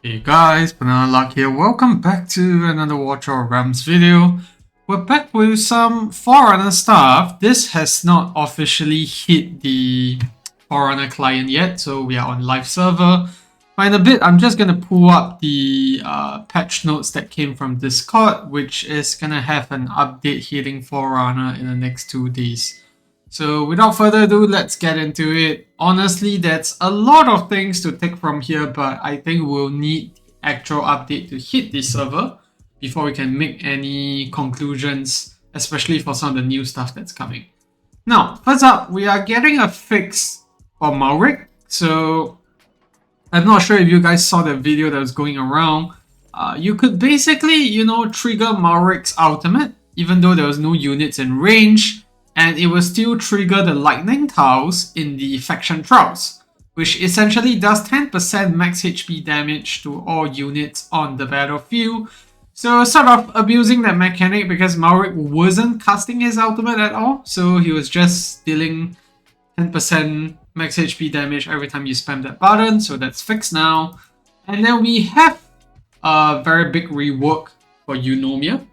Hey guys, Banana Luck here. Welcome back to another Watcher of Realms video. We're back with some Forerunner stuff. This has not officially hit the Forerunner client yet, so we are on live server. But in a bit, I'm just gonna pull up the patch notes that came from Discord, which is gonna have an update hitting Forerunner in the next 2 days. So without further ado, let's get into it. Honestly, that's a lot of things to take from here, but I think we'll need the actual update to hit this server before we can make any conclusions, especially for some of the new stuff that's coming. Now, first up, we are getting a fix for Malrik. So I'm not sure if you guys saw the video that was going around. You could basically, trigger Malrik's ultimate, even though there was no units in range, and it will still trigger the lightning tiles in the faction trials, which essentially does 10% max HP damage to all units on the battlefield. So sort of abusing that mechanic because Malrik wasn't casting his ultimate at all, so he was just dealing 10% max HP damage every time you spam that button, so that's fixed now. And then we have a very big rework for Eunomia.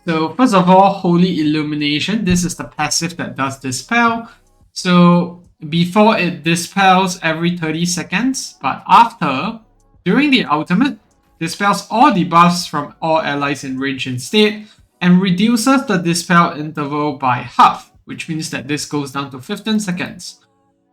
So first of all, Holy Illumination. This is the passive that does Dispel. So before it dispels every 30 seconds, but after, during the ultimate, dispels all debuffs from all allies in range instead, and reduces the dispel interval by half, which means that this goes down to 15 seconds.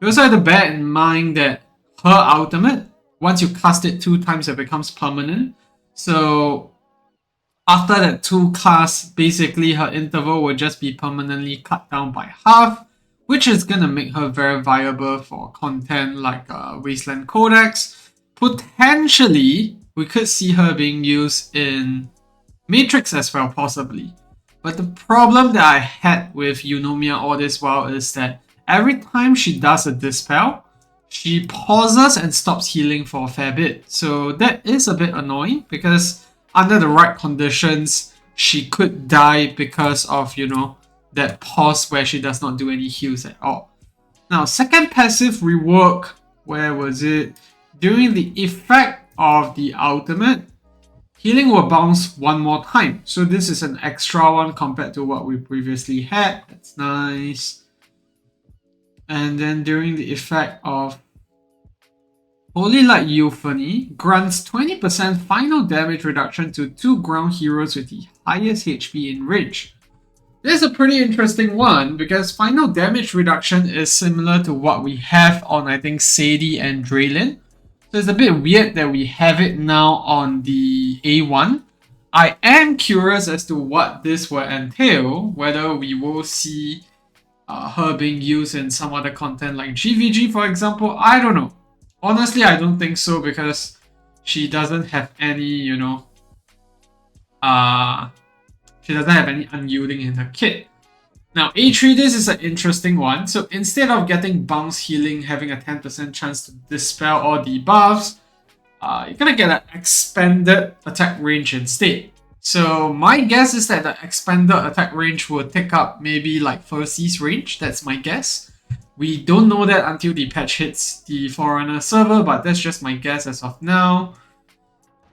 You also have to bear in mind that her ultimate, once you cast it 2 times, it becomes permanent. So after that 2 casts, basically her interval will just be permanently cut down by half, which is gonna make her very viable for content like Wasteland Codex. Potentially, we could see her being used in Matrix as well, possibly. But the problem that I had with Eunomia all this while is that every time she does a Dispel, she pauses and stops healing for a fair bit. So that is a bit annoying because under the right conditions, she could die because of, that pause where she does not do any heals at all. Now, second passive rework, where was it? During the effect of the ultimate, healing will bounce 1 more time. So this is an extra one compared to what we previously had. That's nice. And then during the effect of Holy Light Euphony, grants 20% final damage reduction to 2 ground heroes with the highest HP in range. This is a pretty interesting one because final damage reduction is similar to what we have on, I think, Sadie and Draylin. So it's a bit weird that we have it now on the A1. I am curious as to what this will entail, whether we will see her being used in some other content like GVG, for example. I don't know. Honestly, I don't think so because she doesn't have any, she doesn't have any unyielding in her kit. Now, A3, this is an interesting one. So instead of getting bounce healing, having a 10% chance to dispel all debuffs, you're gonna get an expanded attack range instead. So my guess is that the expanded attack range will take up maybe like Percy's range. That's my guess. We don't know that until the patch hits the Forerunner server, but that's just my guess as of now.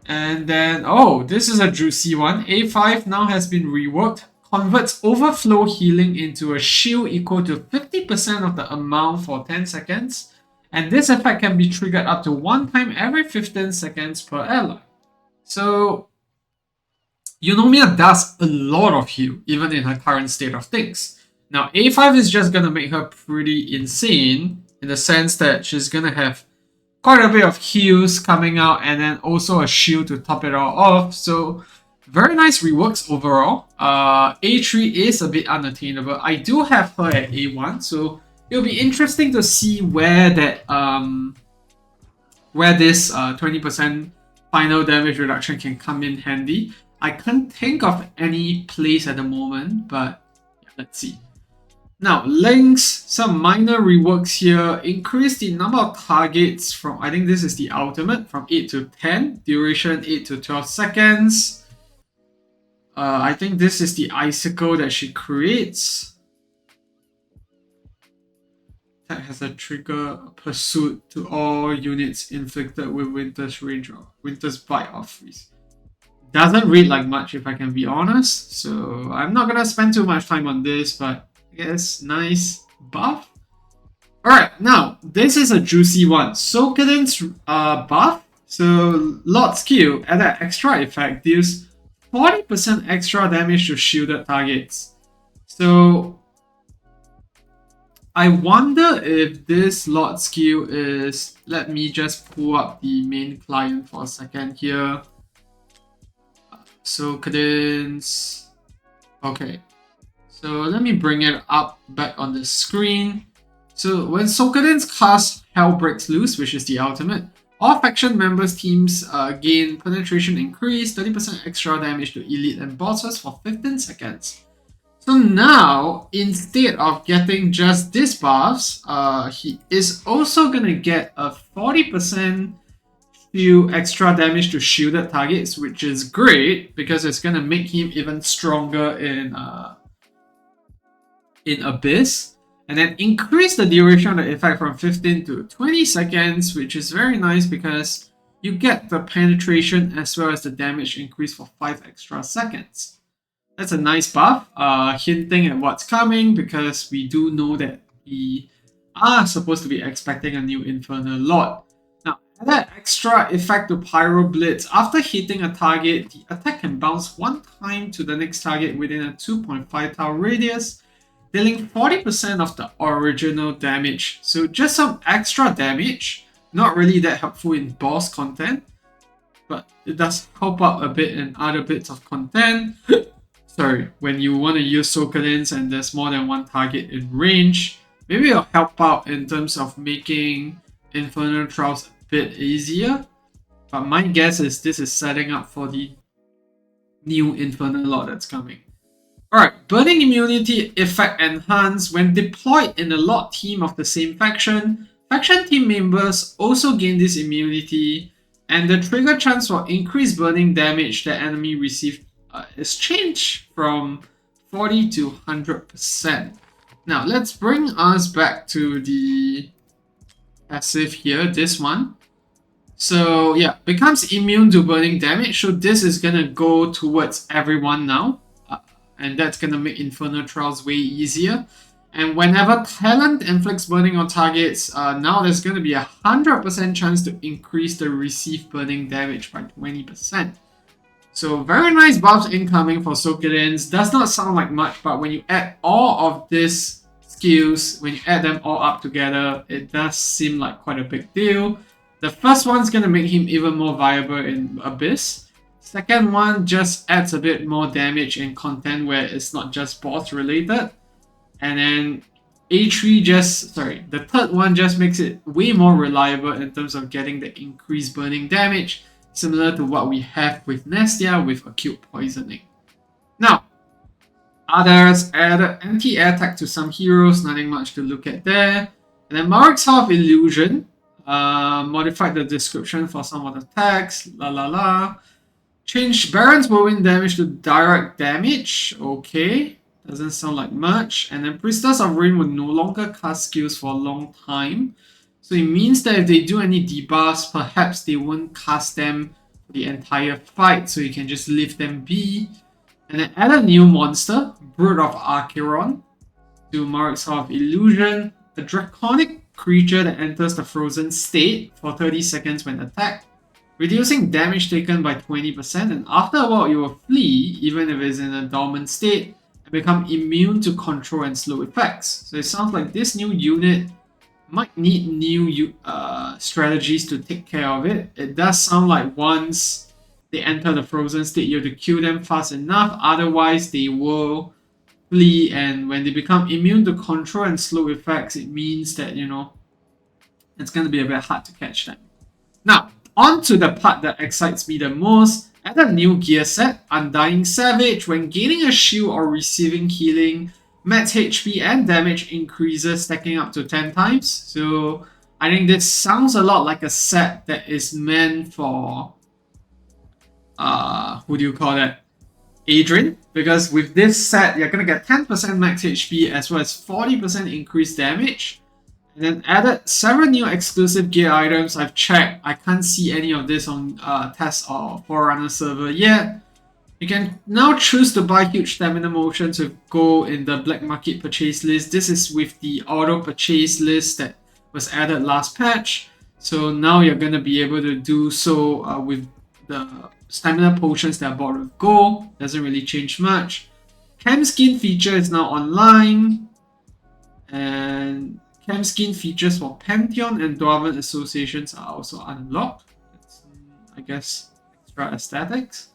And then, oh, this is a juicy one. A5 now has been reworked. Converts overflow healing into a shield equal to 50% of the amount for 10 seconds. And this effect can be triggered up to 1 time every 15 seconds per ally. So, Eunomia does a lot of heal, even in her current state of things. Now, A5 is just going to make her pretty insane in the sense that she's going to have quite a bit of heals coming out and then also a shield to top it all off. So, very nice reworks overall. A3 is a bit unattainable. I do have her at A1, so it'll be interesting to see where that where this 20% final damage reduction can come in handy. I can't think of any place at the moment, but yeah, let's see. Now, links, some minor reworks here. Increase the number of targets from, I think this is the ultimate, from 8 to 10. Duration 8 to 12 seconds. I think this is the icicle that she creates. attack has a trigger pursuit to all units inflicted with Winter's range or Winter's bite or freeze. Doesn't read like much if I can be honest, so I'm not gonna spend too much time on this, but I guess nice buff. Alright, now this is a juicy one. Solcadens buff. So Lord Skill at that extra effect deals 40% extra damage to shielded targets. So I wonder if this Lord Skill is... Let me just pull up the main client for a second here. Solcadens. Okay. So let me bring it up back on the screen. So when Solcadens cast Hell Breaks Loose, which is the ultimate, all faction members' teams gain penetration increase, 30% extra damage to elite and bosses for 15 seconds. So now, instead of getting just this buffs, he is also gonna get a 40% few extra damage to shielded targets, which is great because it's gonna make him even stronger in Abyss. And then increase the duration of the effect from 15 to 20 seconds, which is very nice because you get the penetration as well as the damage increase for 5 extra seconds. That's a nice buff, hinting at what's coming because we do know that we are supposed to be expecting a new Infernal Lord. Now, that extra effect to Pyro Blitz, after hitting a target, the attack can bounce one time to the next target within a 2.5 tile radius, dealing 40% of the original damage. So just some extra damage, not really that helpful in boss content, but it does help out a bit in other bits of content. Sorry, when you want to use Solcadens and there's more than one target in range, maybe it'll help out in terms of making Infernal Trials a bit easier. But my guess is this is setting up for the new Infernal Lord that's coming. Alright, Burning Immunity effect enhanced when deployed in a Lord team of the same faction. Faction team members also gain this immunity, and the trigger chance for increased burning damage the enemy received is changed from 40 to 100%. Now, let's bring us back to the passive here, this one. So yeah, becomes immune to burning damage, so this is gonna go towards everyone now. And that's going to make Infernal Trials way easier. And whenever talent inflicts burning on targets, now there's going to be a 100% chance to increase the received burning damage by 20%. So very nice buffs incoming for Solcadens. Does not sound like much, but when you add all of these skills, when you add them all up together, it does seem like quite a big deal. The first one's going to make him even more viable in Abyss. Second one just adds a bit more damage in content where it's not just boss related. And then the third one just makes it way more reliable in terms of getting the increased burning damage, similar to what we have with Nestia with acute poisoning. Now, others added anti-air attack to some heroes, nothing much to look at there. And then Malrik's Illusion, modified the description for some of the attacks, Change Baron's Whirlwind damage to direct damage. Okay. Doesn't sound like much. And then Priestess of Rain will no longer cast skills for a long time. So it means that if they do any debuffs, perhaps they won't cast them for the entire fight. So you can just leave them be. And then add a new monster, Brood of Acheron, to Malrik's Illusion. A draconic creature that enters the frozen state for 30 seconds when attacked, reducing damage taken by 20%, and after a while it will flee, even if it's in a dormant state, and become immune to control and slow effects. So it sounds like this new unit might need new strategies to take care of it. It does sound like once they enter the frozen state, you have to kill them fast enough, otherwise they will flee, and when they become immune to control and slow effects, it means that, you know, it's going to be a bit hard to catch them. Now, on to the part that excites me the most. Add a new gear set, Undying Savage. When gaining a shield or receiving healing, max HP and damage increases, stacking up to 10 times. So I think this sounds a lot like a set that is meant for Adrian. Because with this set, you're gonna get 10% max HP as well as 40% increased damage. And then added several new exclusive gear items. I've checked. I can't see any of this on test or Forerunner server yet. You can now choose to buy huge stamina motions with gold in the black market purchase list. This is with the auto purchase list that was added last patch. So now you're going to be able to do so with the stamina potions that are bought with gold. Doesn't really change much. Cam skin feature is now online. And cam skin features for Pantheon and Dwarven associations are also unlocked. That's, I guess, extra aesthetics.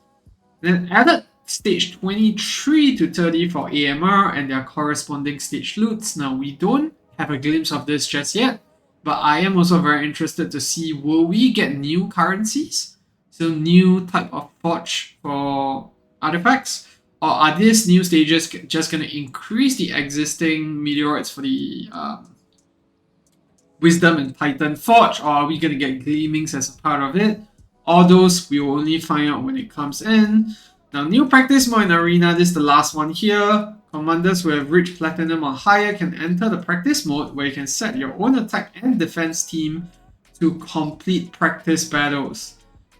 Then added stage 23 to 30 for AMR and their corresponding stage loots. Now we don't have a glimpse of this just yet, but I am also very interested to see, will we get new currencies? So new type of forge for artifacts? Or are these new stages just going to increase the existing meteorites for the Wisdom and Titan Forge? Or are we going to get Gleamings as a part of it? All those we will only find out when it comes in. Now, new practice mode in Arena, this is the last one here. Commanders who have reached Platinum or higher can enter the practice mode where you can set your own attack and defense team to complete practice battles.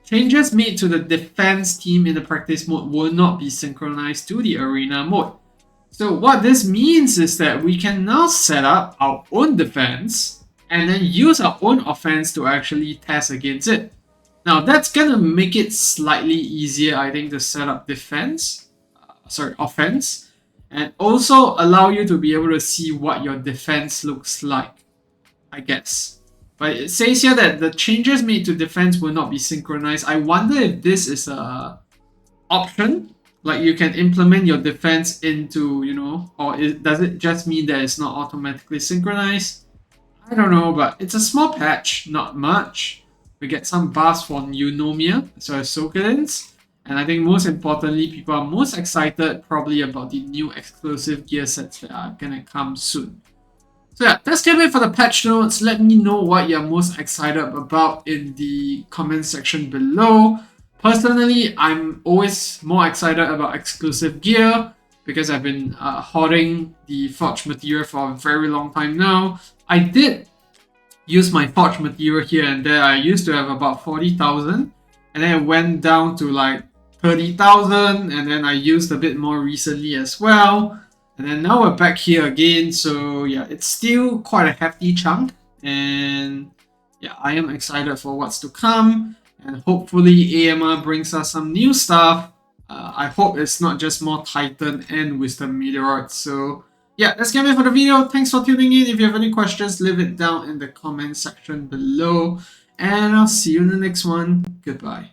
Changes made to the defense team in the practice mode will not be synchronized to the Arena mode. So what this means is that we can now set up our own defense and then use our own offense to actually test against it. Now that's gonna make it slightly easier, I think, to set up offense, and also allow you to be able to see what your defense looks like, I guess. But it says here that the changes made to defense will not be synchronized. I wonder if this is a option, like you can implement your defense into, or does it just mean that it's not automatically synchronized? I don't know, but it's a small patch, not much. We get some buffs from Eunomia, so as Solcadens. And I think most importantly, people are most excited probably about the new exclusive gear sets that are gonna come soon. So yeah, that's it for the patch notes. Let me know what you're most excited about in the comment section below. Personally, I'm always more excited about exclusive gear because I've been hoarding the forge material for a very long time now. I did use my forge material here and there. I used to have about 40,000 and then it went down to like 30,000 and then I used a bit more recently as well. And then now we're back here again. So yeah, it's still quite a hefty chunk. And yeah, I am excited for what's to come. And hopefully AMR brings us some new stuff. I hope it's not just more Titan and Wisdom Meteorites. So yeah, that's it for the video. Thanks for tuning in. If you have any questions, leave it down in the comment section below. And I'll see you in the next one. Goodbye.